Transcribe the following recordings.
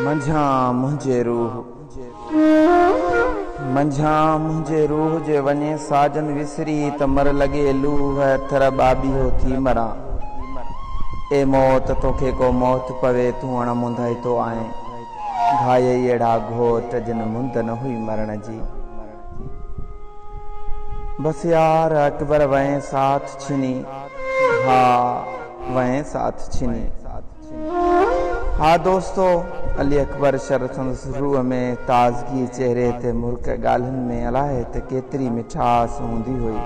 मंझां मुंहिंजे रूह जे वञे साजन विसरी त मर लॻे लूह थर बाबी हो थी मरां। ए मौत तोखे को मौत पवे तूं अण मुंधाई तो आहीं। घाय अहिड़ा घोट जिन मुंद न हुई मरण जी। बस यार अकबर वहें साथ छिनी। हाँ वहें साथ छिनी। हाँ दोस्तों, अली अकबर शर संदस रूह में ताज़गी चेहरे ते मुर्क ॻाल्हियुनि में अलाए त केतिरी मिठास हूंदी हुई।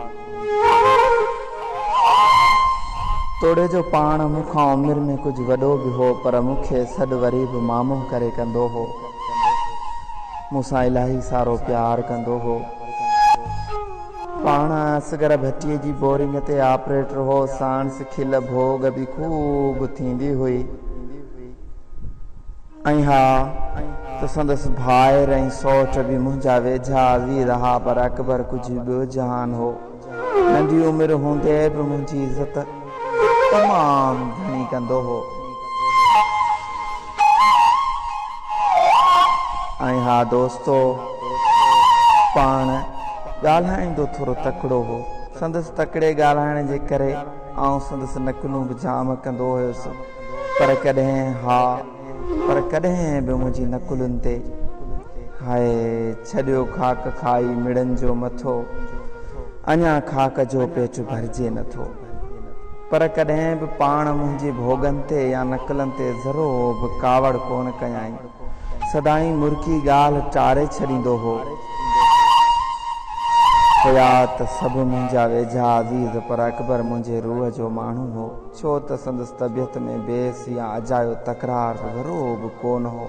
तोड़े जो पाण मूंखां उमिरि में कुझु वॾो बि हो, पर मूंखे सॾु वरी बि मामो करे कंदो हो। मूंसां इलाही सारो प्यार कंदो हो। पाण असगर भट्टीअ जी बोरिंग ते ऑपरेटर हो। साणस खिल भोग बि खूब थींदी हुई। ऐं हा त संदसि भाइर ऐं सौट बि मुंहिंजा वेझा वी रहा, पर अकबर कुझु ॿियो जहान हो। नंढी उमिरि हूंदे बि मुंहिंजी इज़त तमामु घणी कंदो हो। ऐं हा दोस्तो, पाण ॻाल्हाईंदो थोरो तकिड़ो हो। संदसि तकिड़े ॻाल्हाइण जे करे आउं संदसि नकलूं बि जाम कंदो हुयुसि, पर कॾहिं बि मुंहिंजी नकुलुनि ते हाय छॾियो खाक खाई मिड़नि जो मथो, अञा खाक जो पेट भरिजे नथो। पर कॾहिं बि पाण मुंहिंजे भोगनि ते या नकलनि ते ज़रो बि कावड़ कोन कयाईं। सदाई मुर्की ॻाल्हि टारे छॾींदो हो। हुया त सभु मुंहिंजा वेझा अज़ीज़, पर अकबर मुंहिंजे रूह जो माण्हू हो। छो त संदसि तबियत में बेस या अजायो तकरार ज़रो बि कोन हो।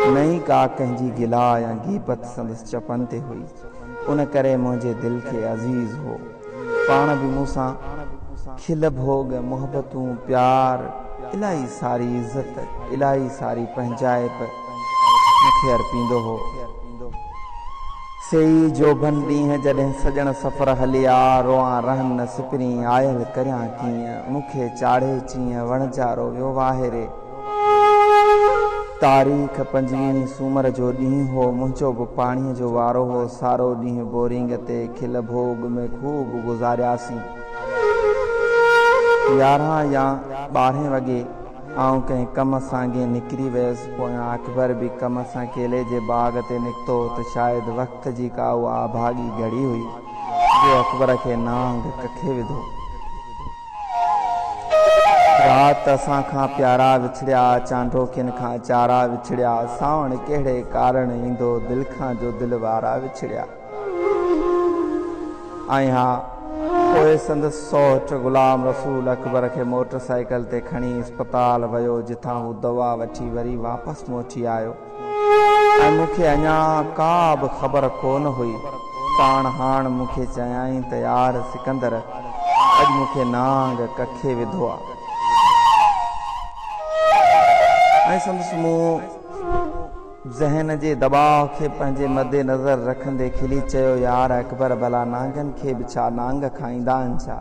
न ई का कंहिंजी गिला या गीपत संदसि चपनि ते हुई। उन करे मुंहिंजे दिलि खे अज़ीज़ हो। पाण बि मूंसां खिल भोग मोहबतूं प्यार इलाही सारी इज़त इलाही सारी पंहिंजाइप मूंखे अर्पींदो हो। सेई जोबन ॾींहं जॾहिं सॼण सफ़र हलिया, रोआं रहन न सिपरी आयल करियां कीअं, मूंखे चाढ़े चीअं वणजारो वियो वाहिरे। तारीख़ 25 सूमर जो ॾींहुं हो। मुंहिंजो बि पाणीअ जो वारो हो। सारो ॾींहुं बोरिंग ते खिल भोग में खूब गुज़ारियासीं। 11 या 12 वॻे आउं कंहिं कम सां गे निकिरी वियुसि। पोयां अकबर बि कम सां केले जे बाग़ ते निकितो त शायदि वक़्त जी का उहा भाॻी घड़ी हुई जो अकबर खे नांग कखे विधो। राति असां खां प्यारा विछड़िया, चांडोकिन खां चारा विछड़िया, सावण कहिड़े कारण ईंदो दिलि खां जो दिलि वारा विछड़िया। ऐं हा पोइ संदसि सौट गुलाम रसूल अकबर खे मोटर साइकिल ते खणी अस्पताल वियो, जिथां हू दवा वठी वरी वापसि मोटी आयो। ऐं मूंखे अञा का बि ख़बर कोन हुई। पाण हाण मूंखे चयाईं त यार सिकंदर, अॼु मूंखे नांग कखे विधो आहे। ऐं संदसि मूं ज़हन जे दबाव खे पंहिंजे मदे नज़र रखंदे खिली चयो, यार अकबर, भला नांगनि खे बि छा नांग खाईंदा आहिनि छा?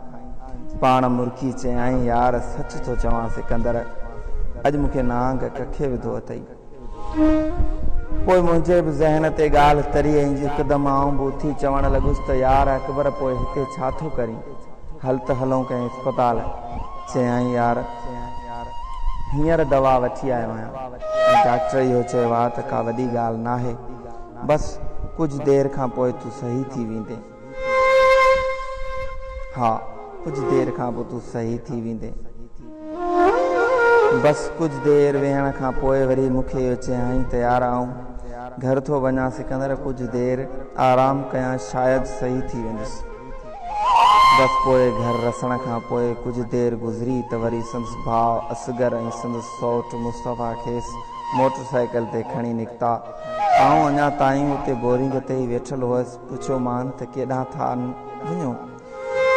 पाण मुर्की चयाईं, यार सच थो चवां सिकंदर, अॼु मूंखे नांग कखे विधो अथई। पोइ मुंहिंजे बि ज़हन ते ॻाल्हि तरी ऐं हिकदमि आउं बि उथी चवणु लॻुसि त यार अकबर, पोइ हिते छा थो करीं? हल त हलूं कंहिं अस्पताल। चयाईं, यार हींअर दवा वठी आयो आहियां। डॉक्टर इहो चयो आहे त का वॾी ॻाल्हि नाहे, बसि कुझु देरि खां पोइ तूं सही थी वेंदे। हा कुझु देरि खां पोइ तूं सही थी वेंदे। बसि कुझु देरि वेहण खां पोइ वरी मूंखे इहो चयाईं त यार आउं घर थो वञा सिकंदर, कुझु देरि आराम कयां, शायदि सही थी वेंदुसि। बसि पोइ घर रसण खां पोइ कुझु देरि गुज़री त वरी संदसि भाउ असगर ऐं संदसि सौट मुस्तफ़ा खेसि मोटर साइकिल ते खणी निकिता। आउं अञा ताईं उते बोरिंग ते ई वेठल हुअसि। पुछियोमांनि त केॾां था वञो?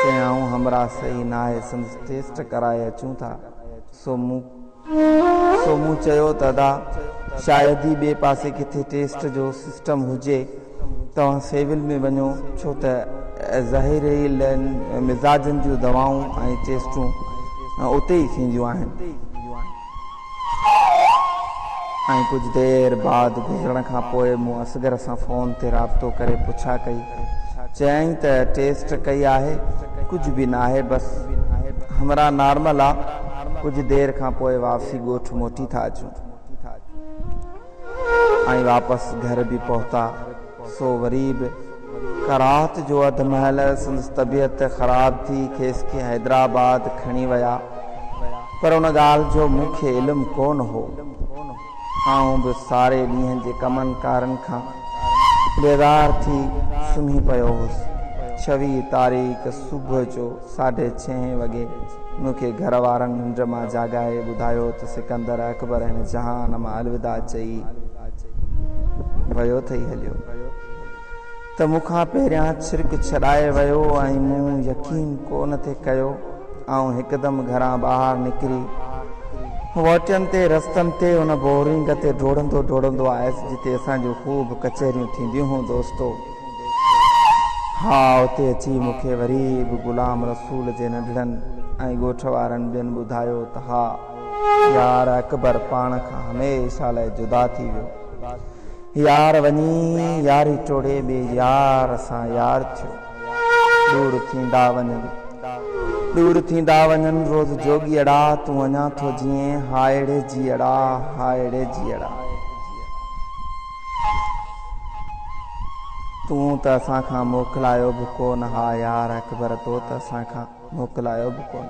चयाऊं, हमरा सही न आहे, संदसि टेस्ट कराए अचूं था। सो मूं चयो त अदा शायदि ई ॿिए पासे किथे टेस्ट जो सिस्टम हुजे, तव्हां सिविल में वञो, छो त ज़ाहिरी मिज़ाजनि जूं दवाऊं ऐं टेस्टूं उते ई थींदियूं आहिनि। ऐं कुछ देर बाद गुज़रण खां पोइ मूं असगर सां फ़ोन ते राब्तो करे पुछा कई। चयईं त टेस्ट कई आहे, कुछ भी ना है, बस हमरा नॉर्मल आ। कुछ देर खां पोइ वापसी ॻोठ मोटी था अचूं ऐं वापस घर भी पहुता। सो वरी बि करात जो अध महल संदसि तबियत ख़राब थी खेसि हैदराबाद खणी विया, पर उन ॻाल्हि जो मूंखे इल्मु कोन हो। आऊं बि सारे ॾींहं जे कमनि कारनि खां बेदार थी सुम्ही पियो हुउसि। 26 तारीख़ सुबुह जो 6:30 वॻे मूंखे घर वारनि निंड मां जाॻाए ॿुधायो त सिकंदर अकबर हिन जहान मां अलविदा चई वियो अथई हलियो, त मूंखां पहिरियां छिरक छॾाए वियो ऐं मूं यकीन कोन थे कयो। ऐं हिकदमि घरां ॿाहिरि निकिरी वोटियनि ते रस्तनि ते उन बोरिंग ते डोड़ंदो आयुसि जिते असांजूं ख़ूब कचहरियूं थींदियूं हुयूं दोस्तो। हा, उते अची मूंखे वरी बि गुलाम रसूल जे नंढड़नि ऐं ॻोठ वारनि ॿियनि ॿुधायो त हा यार अकबर पाण खां हमेशह लाइ जुदा थी वियो। यार वञी यारी टोड़े ॿिए यार सां यार थियो। दूर थींदा वञनि रोज़ जोगीअड़ा, तूं अञा थो जीअं हायड़े जीअड़ा। तूं त असां खां मोकिलायो बि कोन। हा यार अकबर, तो त असां खां मोकिलायो बि कोन।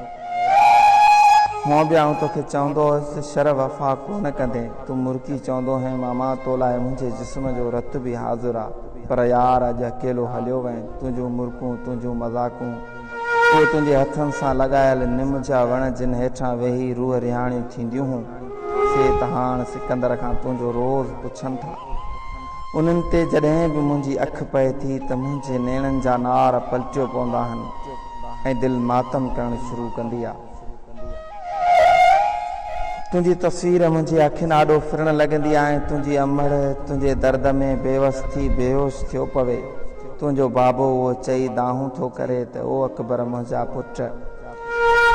हुअं बि आउं तोखे चवंदो हुअसि शर वफ़ा कोन कंदे, तूं मुर्की चवंदो हैं मामा तो लाइ मुंहिंजे जिस्म जो रत बि हाज़िर आहे। पर यार अॼु अकेलो हलियो वएं। तुंहिंजूं मुर्कूं, तुंहिंजूं मज़ाकूं, उहे तुंहिंजे हथनि सां लॻायल निम जा वण जिन हेठां वेही रूह रिहाणियूं थींदियूं हुयूं, से त हाणे सिकंदर खां तुंहिंजो रोज़ पुछनि था। उन्हनि ते जॾहिं बि मुंहिंजी अखि पए थी त मुंहिंजे नेणनि जा नार पलटियो पवंदा आहिनि ऐं दिलि मातम करणु शुरू कंदी आहे। तुंहिंजी तस्वीर मुंहिंजी अखियुनि आॾो फिरणु लॻंदी आहे। तुंहिंजी अमड़ तुंहिंजे दर्द में बेवस थी बेहोश थियो पवे। तुंहिंजो बाबो उहो चई दाहूं थो करे त ओ अकबर मुंहिंजा पुट,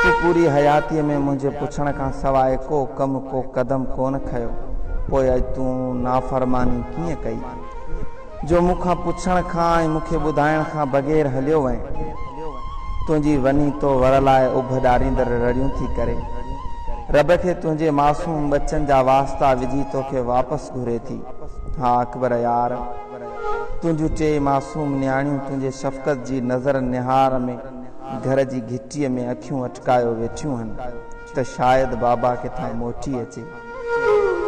तूं पूरी हयातीअ में मुंहिंजे पुछण खां सवाइ को कमु को क़दम कोन खयो। पोइ अॼु तूं नाफ़रमानी कीअं कई जो मूंखां पुछण खां ऐं मूंखे ॿुधाइण खां बग़ैर हलियो वएं। तुंहिंजी वञी तो वर लाइ उभ ॾारींदड़ रड़ियूं थी करे रब खे तुंहिंजे मासूम बचनि जा वास्ता विझी तोखे वापसि घुरे थी। हा अकबर यार, तुंहिंजूं 3 मासूम न्याणियूं तुंहिंजे शफ़क़त जी नज़र निहार में घर जी घिटीअ में अखियूं अटकायो वेठियूं आहिनि त शायदि बाबा किथां मोटी अचे।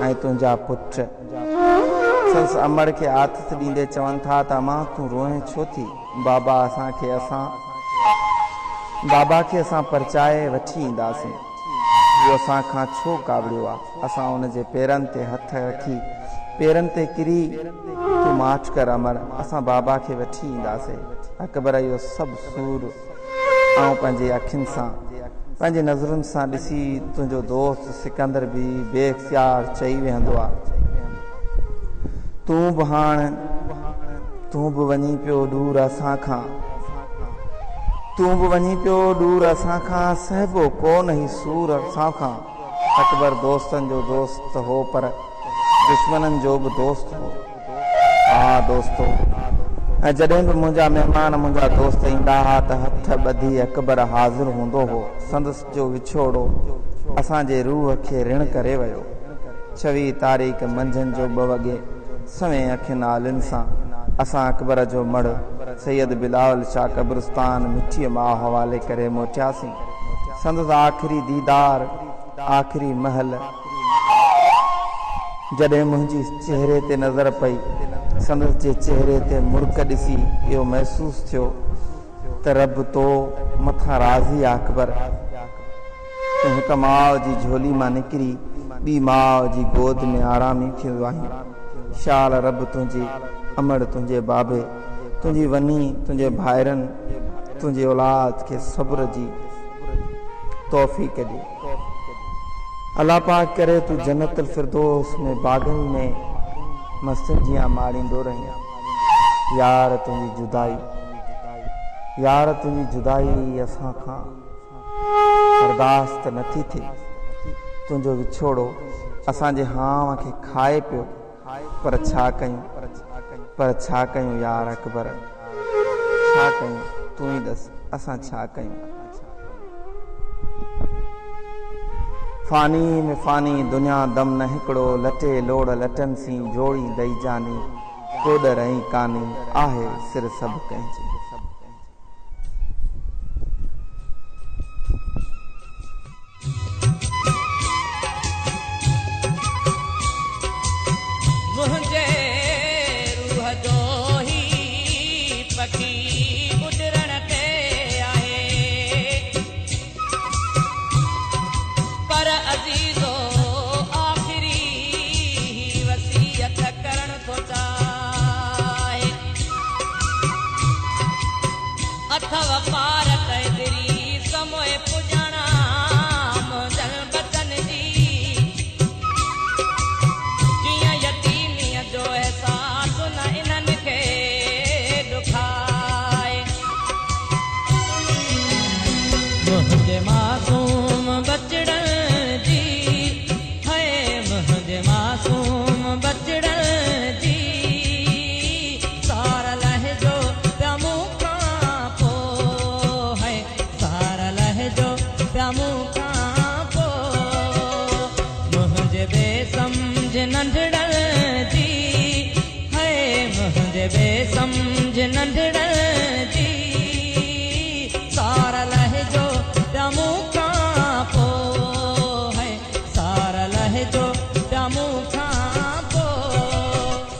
ऐं तुंहिंजा पुट संस अमड़ खे आथत ॾींदे चवनि था त मां तूं रोए छो थी? बाबा खे असां परचाए वठी ईंदासीं। उहो असां खां छो कावड़ियो आहे? असां उन जे पेरनि ते हथ रखी पेरनि ते किरी तूं माठ कर अमर, असां बाबा खे वठी ईंदासीं। अकबर इहो सभु सूर ऐं पंहिंजे अखियुनि सां पंहिंजे नज़रुनि सां ॾिसी तुंहिंजो दोस्त सिकंदर बि बेइख्तियार चई वेहंदो आहे, तूं बि वञी पियो दूर असां खां सहबो कोन ही सूर असां खां। अकबर दोस्तनि जो दोस्त हो पर दुश्मननि जो बि दोस्त हो। हा दोस्तो, ऐं जॾहिं बि मुंहिंजा महिमान मुंहिंजा दोस्त ईंदा हुआ त हथ ॿधी अकबर हाज़िर हूंदो हो। संदसि जो विछोड़ो असांजे रूह खे ऋण करे वियो। 26 तारीख़ मंझंदि जो 2 वॻे सवें अखियुनि आलियुनि सां असां अकबर जो मड़ सैयद बिलावल शाह कब्रिस्तान मिठीअ मां हवाले करे मोटियासीं। संदसि आख़िरी दीदार, आख़िरी महल जॾहिं मुंहिंजी चेहरे ते नज़र पई, संदसि जे चेहरे ते मुर्क ॾिसी इहो महसूस थियो त रब तो मथां राज़ी आहे। अकबर, तूं हिक माउ जी झोली मां निकिरी ॿी माउ जी गोद में आरामी थियो आहीं। शाल रब तुंहिंजी अमड़, तुंहिंजे बाबे, तुंहिंजी वनी, तुंहिंजे भाइरनि, तुंहिंजी औलाद खे सब्र जी तौफ़ीक़ ॾे। अल्लाह पाक करे तूं जन्नत फिरदौस में बाग़नि में मस्तनि जियां माणींदो रहीं। यार तुंहिंजी जुदाई असां खां बर्दाश्त नथी थिए। तुंहिंजो विछोड़ो असांजे हाव खे खाए पियो, पर छा कयूं यार अकबर, छा कयूं तूं ई ॾस, असां छा कयूं। फानी में फानी दुनिया दम न हिकिड़ो, लटे लोड़ लटनि सी जोड़ी दई जानी, कोॾ रही कानी आहे सिर सभु कंहिंजी।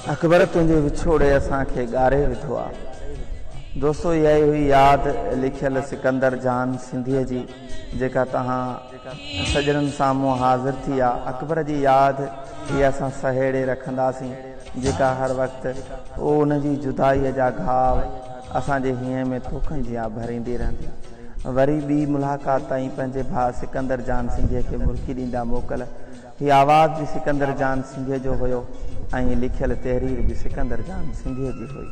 अकबर तुंहिंजे विछोड़े असांखे ॻारे विधो आहे। दोस्तो इहा ई हुई यादि लिखियल सिकंदर जान सिंधीअ जी, जेका तव्हां सजणनि साम्हूं हाज़िर थी आहे। अकबर जी यादि इहा असां सहेड़े रखंदासीं, जेका हर वक़्तु उनजी जुदाईअ जा घाव असांजे हीअं में तोखनि जी भरींदी रहंदी। वरी ॿी मुलाक़ात ताईं पंहिंजे भाउ सिकंदर जान सिंधीअ खे मुर्की ॾींदा मोकल। हीअ आवाज़ बि सिकंदर जान सिंधीअ जो हुयो ऐं लिखियल तहरीर बि सिकंदर जान सिंधीअ जी हुई।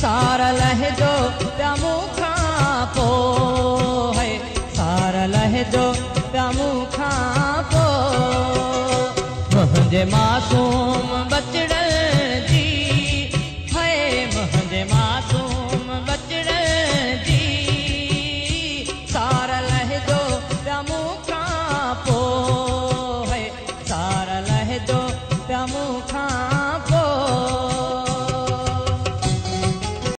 सारा लहजो प्यामू खां पोइ है, सारा लहजो प्यामू खां पोइ मुंहिंजे मासूम